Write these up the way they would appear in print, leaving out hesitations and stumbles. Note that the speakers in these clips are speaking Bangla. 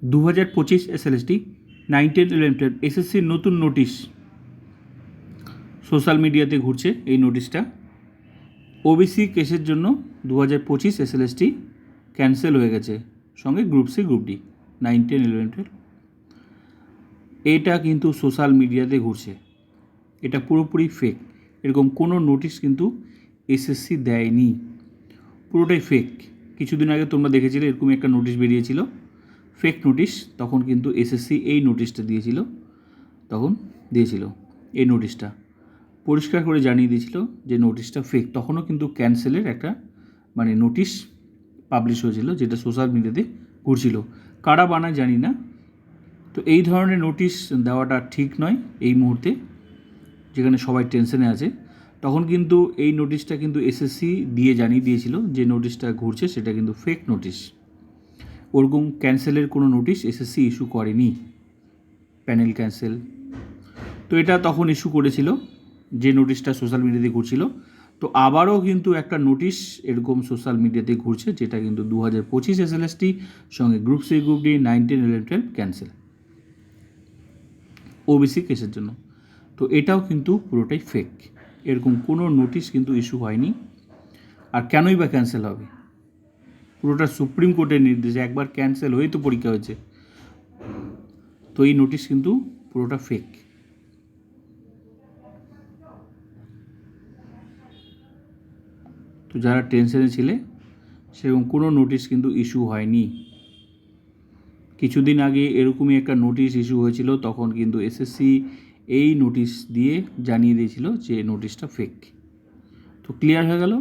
2025 SLST 9, 10, 11, 12 এসএসসির নতুন নোটিশ সোশ্যাল মিডিয়াতে ঘুরছে। এই নোটিশটা ওবিসি কেসের জন্য 2025 SLST ক্যান্সেল হয়ে গেছে, সঙ্গে গ্রুপ সি গ্রুপ ডি 9, 10, 11, 12। এটা কিন্তু সোশ্যাল মিডিয়াতে ঘুরছে, এটা পুরোপুরি ফেক। এরকম কোনো নোটিশ কিন্তু এসএসসি দেয়নি, পুরোটাই ফেক। কিছুদিন আগে তোমরা দেখেছিলে এরকম একটা নোটিশ বেরিয়েছিল, ফেক নোটিশ। তখন কিন্তু এসএসসি এই নোটিশটা দিয়েছিল, এই নোটিশটা পরিষ্কার করে জানিয়ে দিয়েছিল যে নোটিশটা ফেক। তখনও কিন্তু ক্যান্সেলের একটা নোটিশ পাবলিশ হয়েছিল, যেটা সোশ্যাল মিডিয়াতে ঘুরছিল। কারা বানায় জানি না। তো এই ধরনের নোটিশ দেওয়াটা ঠিক নয় এই মুহূর্তে, যেখানে সবাই টেনশনে আছে। তখন কিন্তু এই নোটিশটা কিন্তু এসএসসি দিয়ে জানিয়ে দিয়েছিল যে নোটিশটা ঘুরছে সেটা কিন্তু ফেক নোটিশ। ওরকম ক্যান্সেলের কোনো নোটিশ এসএসসি ইস্যু করেনি, প্যানেল ক্যান্সেল। তো এটা তখন ইস্যু করেছিল যে নোটিশটা সোশ্যাল মিডিয়াতে ঘুরছিল। তো আবারও কিন্তু একটা নোটিশ এরকম সোশ্যাল মিডিয়াতে ঘুরছে, যেটা কিন্তু 2025 SLST সঙ্গে group C group D 9, 10, 11, 12 cancel OBC কেসের জন্য। তো এটাও কিন্তু পুরোটাই ফেক, এরকম কোনো নোটিশ কিন্তু ইস্যু হয়নি। আর কেনই বা ক্যান্সেল হবে? পুরোটা সুপ্রিম কোর্টের নির্দেশে একবার ক্যান্সেল হয়েই তো পরীক্ষা হয়েছে। তো এই নোটিশ কিন্তু পুরোটা ফেক। তো যারা টেনশনে ছিলে, সেরকম কোনো নোটিশ কিন্তু ইস্যু হয়নি। কিছুদিন আগে এরকমই একটা নোটিশ ইস্যু হয়েছিল, তখন কিন্তু এসএসসি এই নোটিশ দিয়ে জানিয়ে দিয়েছিল যে নোটিশটা ফেক। তো ক্লিয়ার হয়ে গেল।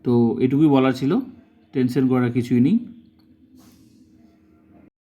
তো এটুকুই বলার ছিল, টেনশন করার কিছুই নেই।